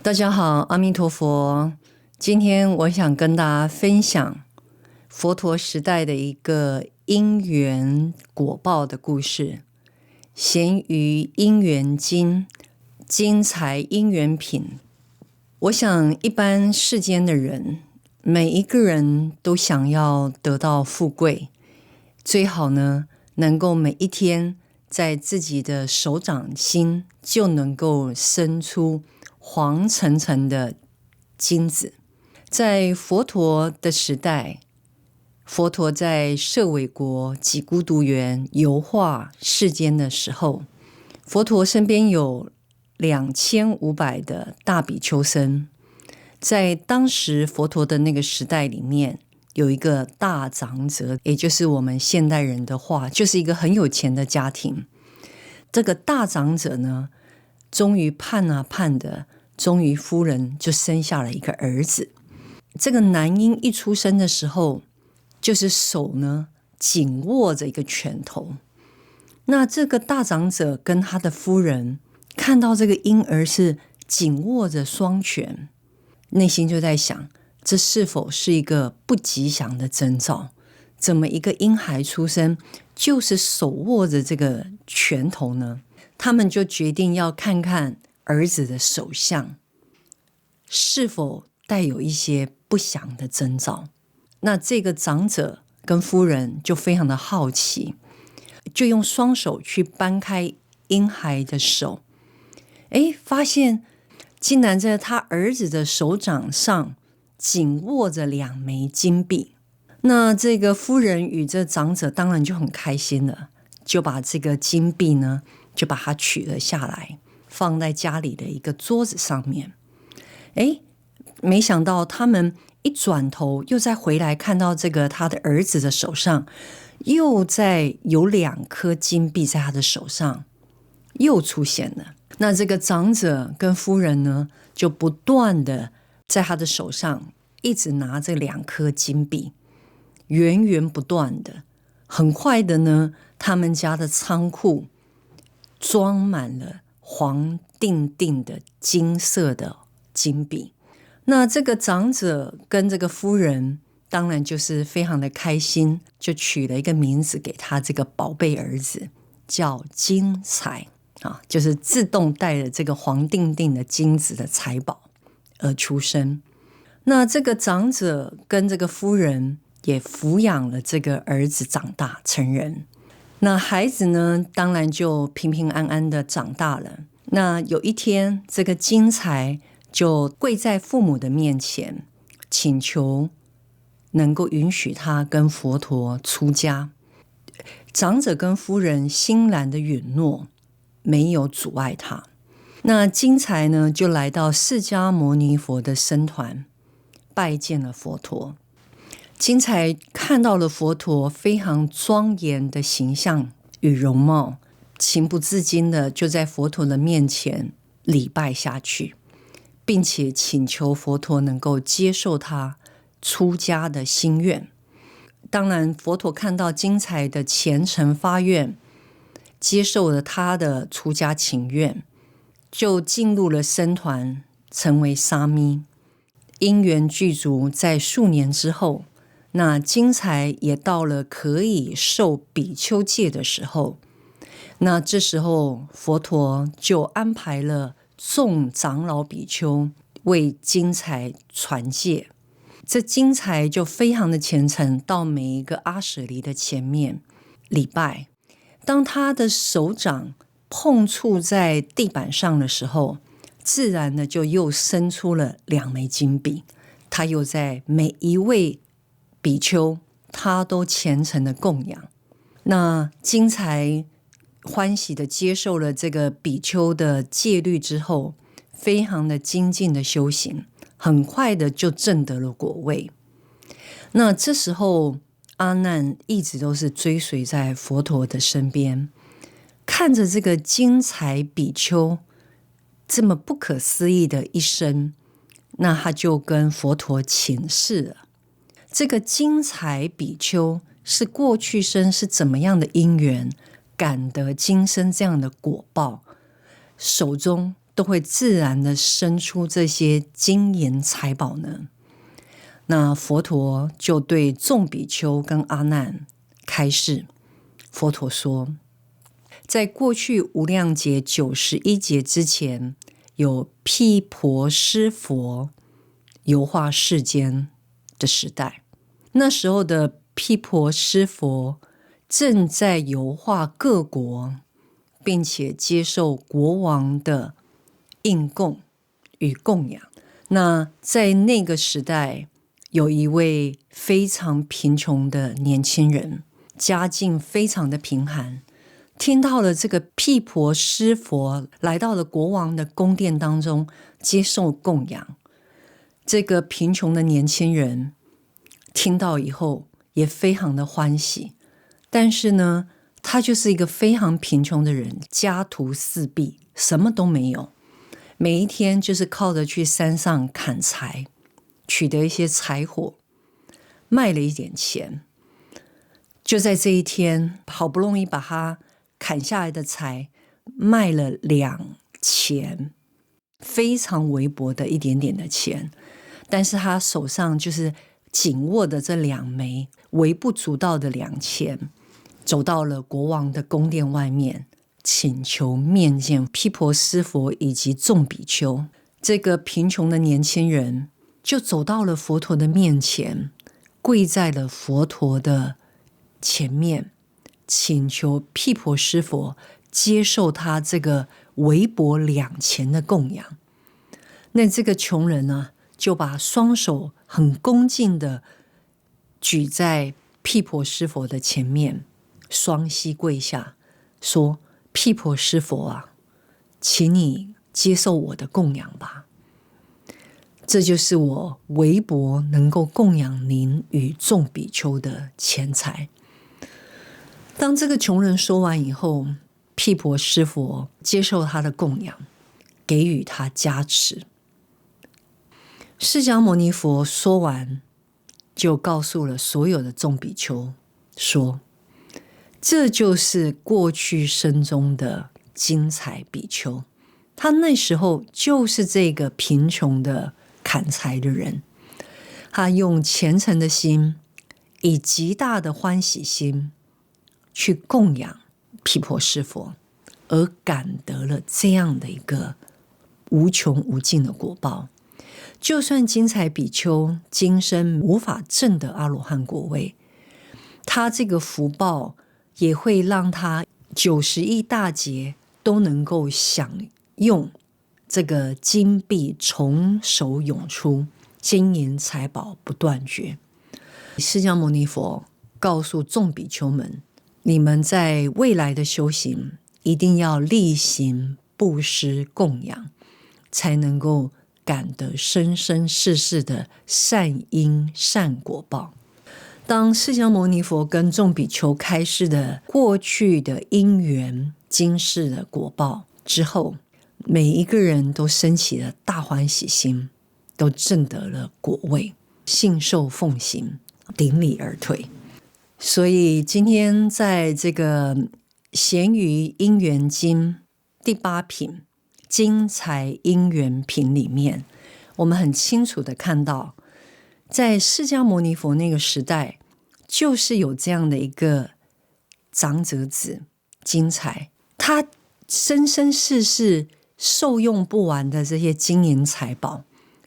大家好，阿弥陀佛。今天我想跟大家分享佛陀时代的一个因缘果报的故事。闲于因缘经，精财因缘品。我想一般世间的人，每一个人都想要得到富贵，最好呢能够每一天在自己的手掌心就能够生出黄澄澄的金子。在佛陀的时代，佛陀在舍卫国给孤独园游化世间的时候，佛陀身边有2500的大比丘僧。在当时佛陀的那个时代里面，有一个大长者，也就是我们现代人的话，就是一个很有钱的家庭。这个大长者呢，终于盼啊盼的，终于夫人就生下了一个儿子。这个男婴一出生的时候，就是手呢紧握着一个拳头。那这个大长者跟他的夫人看到这个婴儿是紧握着双拳，内心就在想，这是否是一个不吉祥的征兆？怎么一个婴孩出生就是手握着这个拳头呢？他们就决定要看看儿子的手相是否带有一些不祥的征兆。那这个长者跟夫人就非常的好奇，就用双手去掰开婴孩的手，发现竟然在他儿子的手掌上紧握着2枚金币。那这个夫人与这长者当然就很开心了，就把这个金币呢，就把它取了下来，放在家里的一个桌子上面。没想到他们一转头又再回来，看到这个他的儿子的手上又再有2颗金币在他的手上又出现了。那这个长者跟夫人呢，就不断的在他的手上一直拿这2颗金币，源源不断的。很快的呢，他们家的仓库装满了黄澄澄的金色的金币。那这个长者跟这个夫人当然就是非常的开心，就取了一个名字给他这个宝贝儿子，叫金财就是自动带着这个黄澄澄的金子的财宝而出生。那这个长者跟这个夫人也抚养了这个儿子长大成人。那孩子呢，当然就平平安安的长大了。那有一天，这个金财就跪在父母的面前，请求能够允许他跟佛陀出家。长者跟夫人欣然的允诺，没有阻碍他。那金财呢，就来到释迦牟尼佛的僧团，拜见了佛陀。金财看到了佛陀非常庄严的形象与容貌，情不自禁的就在佛陀的面前礼拜下去，并且请求佛陀能够接受他出家的心愿。当然佛陀看到金财的虔诚发愿，接受了他的出家请愿，就进入了僧团，成为沙弥。因缘具足，在数年之后，那金财也到了可以受比丘戒的时候。那这时候佛陀就安排了众长老比丘为金财传戒。这金财就非常的虔诚，到每一个阿舍离的前面礼拜。当他的手掌碰触在地板上的时候，自然的就又生出了2枚金币。他又在每一位比丘，他都虔诚的供养。那金财欢喜的接受了这个比丘的戒律之后，非常的精进的修行，很快的就证得了果位。那这时候阿难一直都是追随在佛陀的身边，看着这个金财比丘这么不可思议的一生，那他就跟佛陀请示了。这个金财比丘是过去生是怎么样的因缘，感得今生这样的果报，手中都会自然的生出这些金银财宝呢？那佛陀就对众比丘跟阿难开示，佛陀说，在过去无量劫91劫之前，有毗婆尸佛游化世间的时代，那时候的毗婆尸佛正在游化各国，并且接受国王的应供与供养。那在那个时代，有一位非常贫穷的年轻人，家境非常的贫寒，听到了这个毗婆尸佛来到了国王的宫殿当中接受供养。这个贫穷的年轻人听到以后也非常的欢喜，但是呢，他就是一个非常贫穷的人，家徒四壁，什么都没有，每一天就是靠着去山上砍柴，取得一些柴火，卖了一点钱。就在这一天，好不容易把他砍下来的柴卖了2钱，非常微薄的一点点的钱，但是他手上就是紧握的这2枚微不足道的2钱，走到了国王的宫殿外面，请求面见毗婆尸佛以及众比丘。这个贫穷的年轻人就走到了佛陀的面前，跪在了佛陀的前面，请求毗婆尸佛接受他这个微薄2钱的供养。那这个穷人呢，就把双手很恭敬的举在毗婆尸佛的前面，双膝跪下，说：毗婆尸佛啊，请你接受我的供养吧，这就是我微薄能够供养您与众比丘的钱财。当这个穷人说完以后，毗婆尸佛接受他的供养，给予他加持。释迦牟尼佛说完，就告诉了所有的众比丘说，这就是过去生中的金财比丘，他那时候就是这个贫穷的砍柴的人，他用虔诚的心，以极大的欢喜心去供养毗婆尸佛，而感得了这样的一个无穷无尽的果报。就算金财比丘今生无法证得阿罗汉果位，他这个福报也会让他90亿大劫都能够享用这个金币从手涌出，金银财宝不断绝。释迦牟尼佛告诉众比丘们，你们在未来的修行一定要力行布施供养，才能够感得生生世世的善因善果报。当释迦牟尼佛跟众比丘开示的过去的因缘今世的果报之后，每一个人都升起了大欢喜心，都证得了果位，信受奉行，顶礼而退。所以今天在这个咸鱼因缘经第8品金财因缘品里面，我们很清楚的看到，在释迦牟尼佛那个时代，就是有这样的一个长者子金财，他生生世世受用不完的这些金银财宝，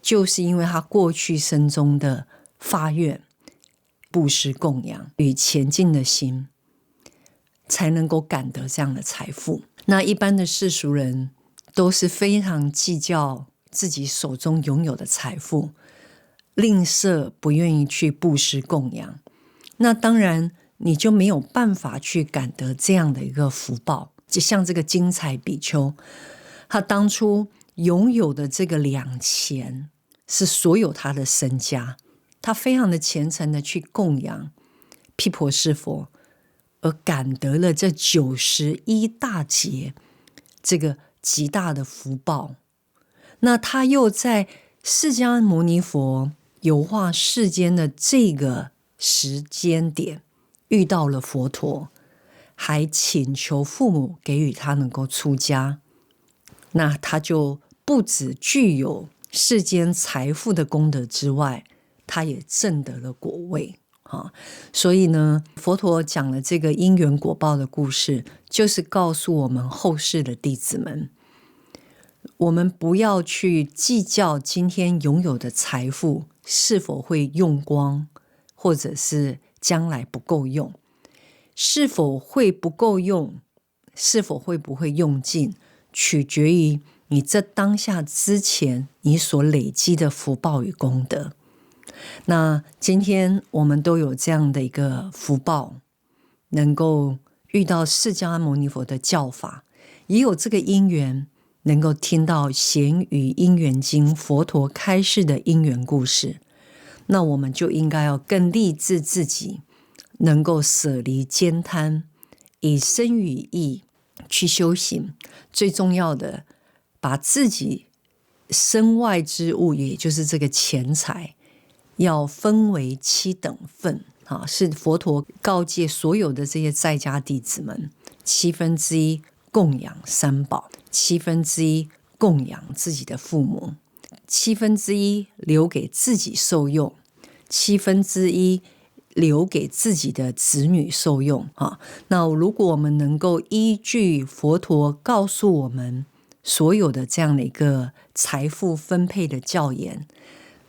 就是因为他过去生中的发愿布施供养与前进的心，才能够感得这样的财富。那一般的世俗人都是非常计较自己手中拥有的财富，吝啬不愿意去布施供养，那当然你就没有办法去感得这样的一个福报。就像这个金财比丘，他当初拥有的这个2钱是所有他的身家，他非常的虔诚的去供养毗婆尸佛，而感得了这91大劫这个极大的福报。那他又在释迦牟尼佛游化世间的这个时间点遇到了佛陀，还请求父母给予他能够出家，那他就不只具有世间财富的功德之外，他也证得了果位。所以呢，佛陀讲了这个因缘果报的故事，就是告诉我们后世的弟子们，我们不要去计较今天拥有的财富是否会用光，或者是将来不够用。是否会不够用，是否会不会用尽，取决于你这当下之前你所累积的福报与功德。那今天我们都有这样的一个福报，能够遇到释迦牟尼佛的教法，也有这个因缘能够听到贤语因缘经佛陀开示的因缘故事，那我们就应该要更立志自己能够舍离慳贪，以身语意去修行。最重要的，把自己身外之物，也就是这个钱财，要分为7等份，是佛陀告诫所有的这些在家弟子们，1/7供养三宝，1/7供养自己的父母，1/7留给自己受用，1/7留给自己的子女受用。那如果我们能够依据佛陀告诉我们所有的这样的一个财富分配的教言，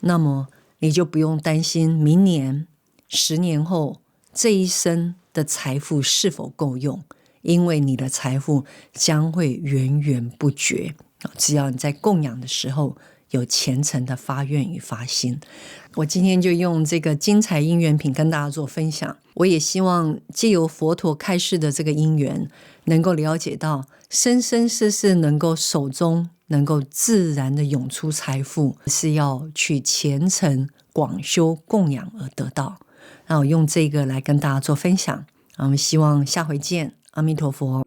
那么你就不用担心明年、10年后这一生的财富是否够用，因为你的财富将会源源不绝，只要你在供养的时候有虔诚的发愿与发心。我今天就用这个精彩因缘品跟大家做分享，我也希望藉由佛陀开示的这个因缘，能够了解到生生世世能够手中能够自然的涌出财富，是要去虔诚广修供养而得到。那我用这个来跟大家做分享，我们希望下回见，阿弥陀佛。